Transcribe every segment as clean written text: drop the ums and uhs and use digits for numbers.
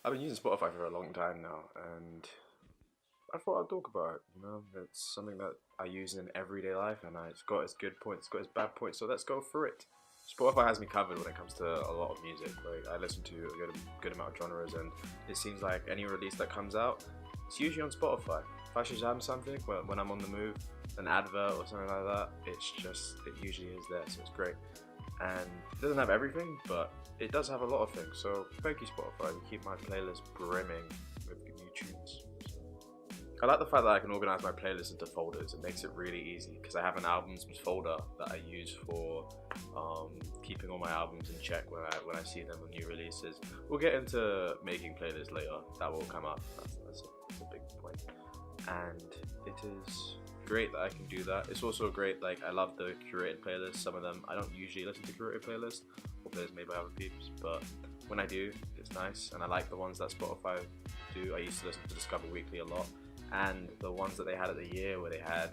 I've been using Spotify for a long time now, and I thought I'd talk about it. It's something that I use in everyday life, and it's got its good points, it's got its bad points. So let's go through it. Spotify has me covered when it comes to a lot of music. Like I listen to a good amount of genres, and it seems like any release that comes out, it's usually on Spotify. If I should jam something when I'm on the move, an advert or something like that, it usually is there, so it's great. And it doesn't have everything, but it does have a lot of things. So thank you, Spotify. You keep my playlist brimming with new tunes. I like the fact that I can organize my playlist into folders. It makes it really easy because I have an albums folder that I use for keeping all my albums in check when I see them on new releases. We'll get into making playlists later. That will come up. That's a big point. And it is great that I can do that. It's also great, like I love the curated playlists. Some of them I don't usually listen to curated playlists or playlists made by other peeps, but when I do, it's nice, and I like the ones that Spotify do. I used to listen to Discover Weekly a lot, and the ones that they had at the year where they had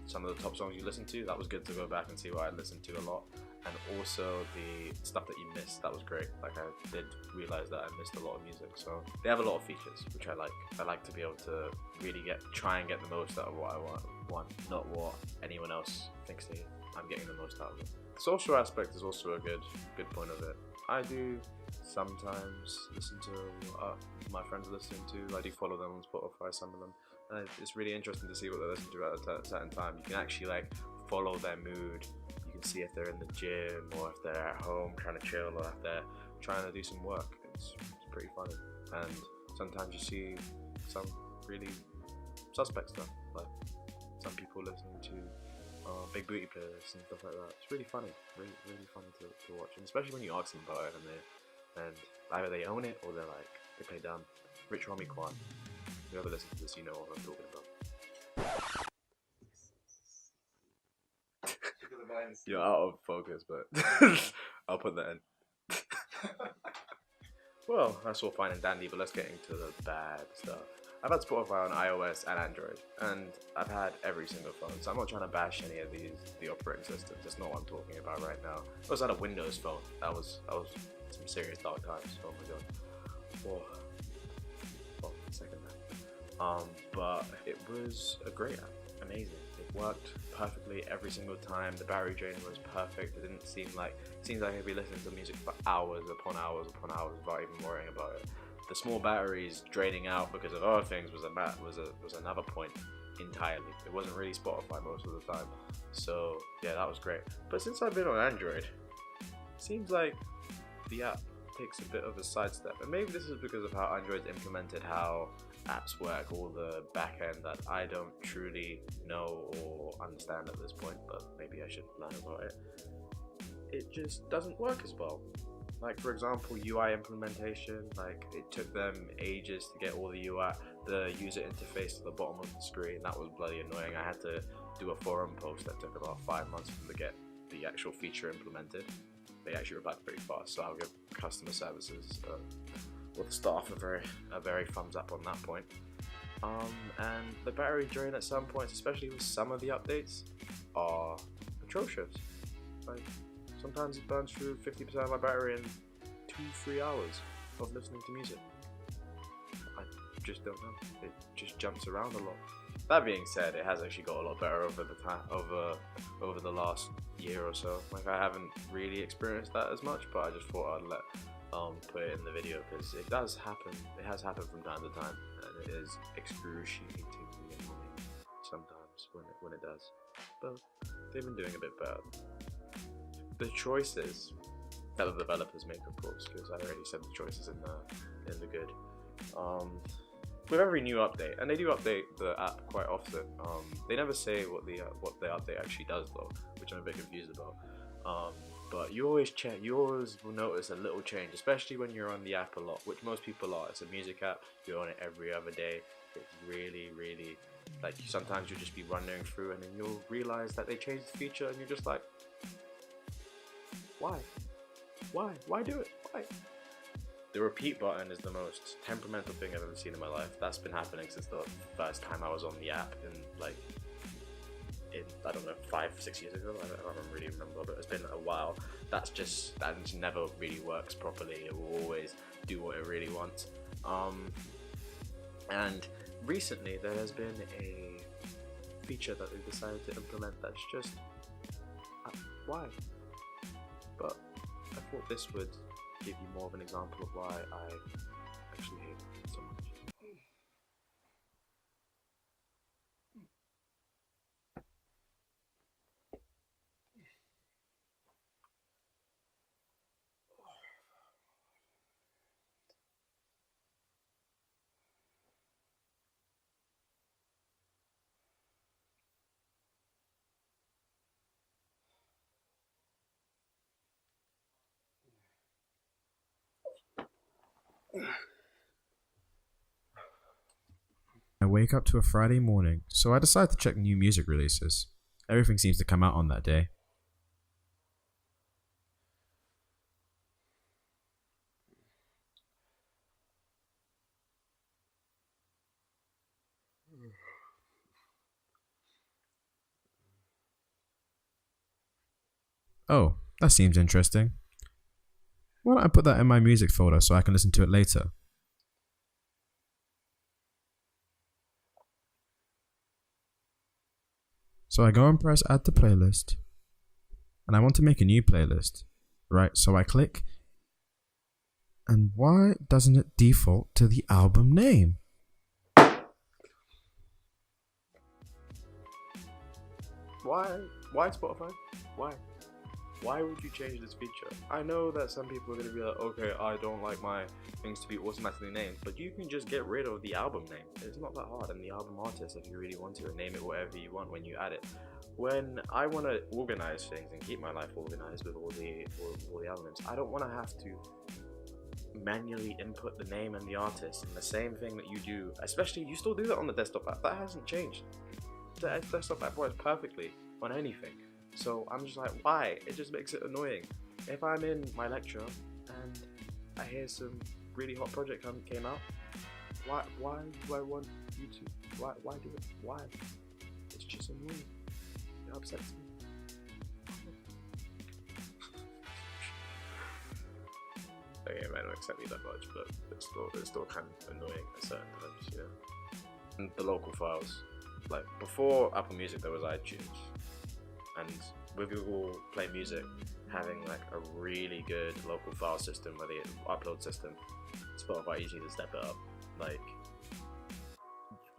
some of the top songs you listen to. That was good to go back and see what I listened to a lot, and also the stuff that you missed. That was great. Like I did realize that I missed a lot of music, so they have a lot of features which I like. I like to be able to really try and get the most out of what I want, not what anyone else thinks I'm getting the most out of it. The social aspect is also a good point of it. I do sometimes listen to what my friends are listening to. I do follow them on Spotify, some of them. And it's really interesting to see what they listen to at a certain time. You can actually like follow their mood. You can see if they're in the gym or if they're at home trying to chill or if they're trying to do some work. It's pretty funny. And sometimes you see some really suspect stuff, like some people listening to big booty playlists and stuff like that. It's really funny, really funny to watch, and especially when you ask them about it and either they own it or they play dumb. Rich Homie Quan. Whoever listens to this, you know what I'm talking about. You're out of focus, but I'll put that in. Well, that's all fine and dandy, but let's get into the bad stuff. I've had Spotify on iOS and Android, and I've had every single phone, so I'm not trying to bash any of the operating systems. That's not what I'm talking about right now. I also had a Windows phone. That was some serious dark times. Oh my god. Whoa, second that. But it was a great app, amazing. It worked perfectly every single time. The battery drain was perfect. It didn't seem like I could be listening to music for hours upon hours upon hours without even worrying about it. The small batteries draining out because of other things was another point entirely. It wasn't really Spotify most of the time. So yeah, that was great. But since I've been on Android, it seems like the app takes a bit of a sidestep. And maybe this is because of how Android's implemented how apps work, all the back end that I don't truly know or understand at this point, but maybe I should learn about it. It just doesn't work as well. Like for example, UI implementation, like it took them ages to get all the user interface to the bottom of the screen. That was bloody annoying. I had to do a forum post that took about 5 months for them to get the actual feature implemented. They actually replied pretty fast, so I'll give customer services or the staff a very thumbs up on that point. And the battery drain at some points, especially with some of the updates, are atrocious. Like sometimes it burns through 50% of my battery in 2-3 hours of listening to music. I just don't know. It just jumps around a lot. That being said, it has actually got a lot better over the last year or so. Like I haven't really experienced that as much, but I just thought I'd put it in the video because it does happen. It has happened from time to time, and it is excruciatingly annoying sometimes when it does. But they've been doing a bit better. The choices that the developers make, of course, because I already said the choices in the good. With every new update, and they do update the app quite often. They never say what the update actually does though, which I'm a bit confused about. But you always will notice a little change, especially when you're on the app a lot, which most people are. It's a music app. You're on it every other day. It's really, like sometimes you'll just be running through, and then you'll realize that they changed the feature, and you're just like, why do it? Why? The repeat button is the most temperamental thing I've ever seen in my life. That's been happening since the first time I was on the app in I don't know, 5-6 years ago. I don't really remember, but it's been a while. That just never really works properly. It will always it really wants. And recently there has been a feature that they've decided to implement that's just why? But I thought this would give you more of an example of why I actually hate it so much. I wake up to a Friday morning, so I decide to check new music releases. Everything seems to come out on that day. Oh, that seems interesting. Why don't I put that in my music folder so I can listen to it later? So I go and press add to playlist, and I want to make a new playlist. Right, so I click, and why doesn't it default to the album name? Why Spotify? Why would you change this feature? I know that some people are going to be like, okay, I don't like my things to be automatically named, but you can just get rid of the album name. It's not that hard, and the album artist, if you really want to, and name it whatever you want when you add it. When I want to organize things and keep my life organized with all the elements, I don't want to have to manually input the name and the artist in the same thing that you do. Especially, you still do that on the desktop app. That hasn't changed. The desktop app works perfectly on anything. So I'm just like, why? It just makes it annoying. If I'm in my lecture and I hear some really hot project came out, why do I want you to? Why do it? Why? It's just annoying. It upsets me. Okay, it might not upset me that much, but it's still kind of annoying at certain times, you know. And the local files, like before Apple Music, there was iTunes. And with Google Play Music having like a really good local file system, where the upload system, Spotify easy to step it up. Like,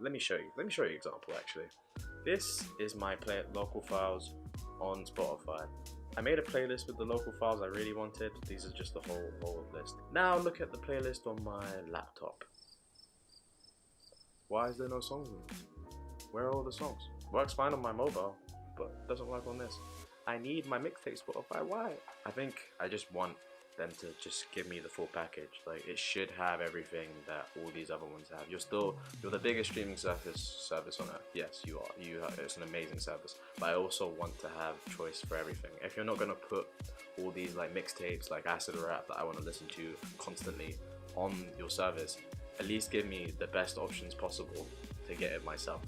let me show you an example actually. This is my local files on Spotify. I made a playlist with the local files I really wanted. These are just the whole list. Now look at the playlist on my laptop. Why is there no songs in it? Where are all the songs? Works fine on my mobile, but doesn't work on this. I need my mixtape Spotify. Why? I think I just want them to just give me the full package. Like, it should have everything that all these other ones have. You're the biggest streaming service on earth. Yes, you are. It's an amazing service. But I also want to have choice for everything. If you're not gonna put all these like mixtapes, like acid rap that I want to listen to constantly on your service, at least give me the best options possible to get it myself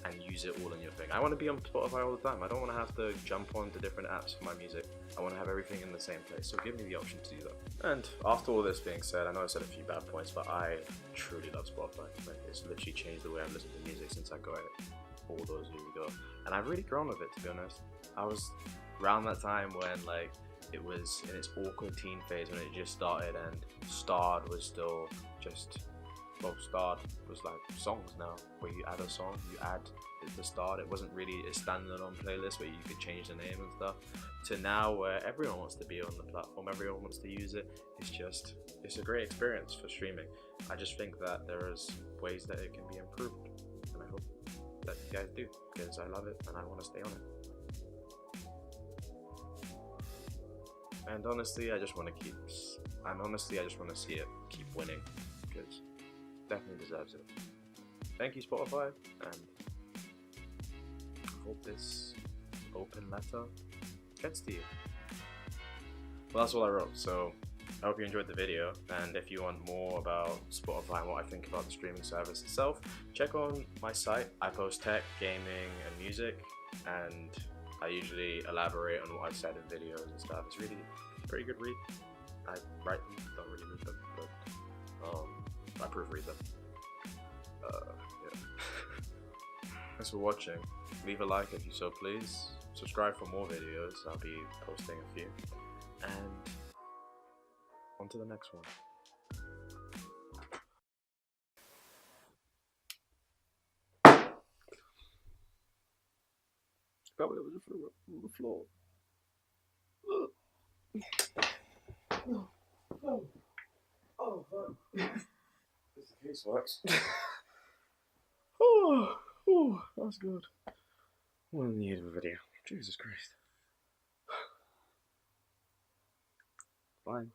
and use it all in your thing. I want to be on Spotify all the time. I don't want to have to jump onto different apps for my music. I want to have everything in the same place, so give me the option to do that. And after all this being said, I know I said a few bad points, but I truly love Spotify. Like, it's literally changed the way I've listened to music since I got it all those years ago. And I've really grown with it, to be honest. I was around that time when like it was in its awkward teen phase when it just started, and Starred was still just, well, Starred was like songs now, where you add a song, you add it to Starred. It wasn't really a standalone playlist where you could change the name and stuff, to now where everyone wants to be on the platform, everyone wants to use it. It's a great experience for streaming. I just think that there is ways that it can be improved, and I hope that you guys do, because I love it and I want to stay on it. And honestly, I just want to see it keep winning, because it definitely deserves it. Thank you, Spotify, and I hope this open letter gets to you. Well, that's all I wrote, so I hope you enjoyed the video, and if you want more about Spotify and what I think about the streaming service itself, check on my site. I post tech, gaming, and music, and I usually elaborate on what I've said in videos and stuff. It's really a pretty good read. I write them, don't really read them, but proofread them. Yeah. Thanks for watching. Leave a like if you so please. Subscribe for more videos. I'll be posting a few. And on to the next one. Probably was on the floor. Oh, this case works. That's good. What an need of a video. Jesus Christ. Fine.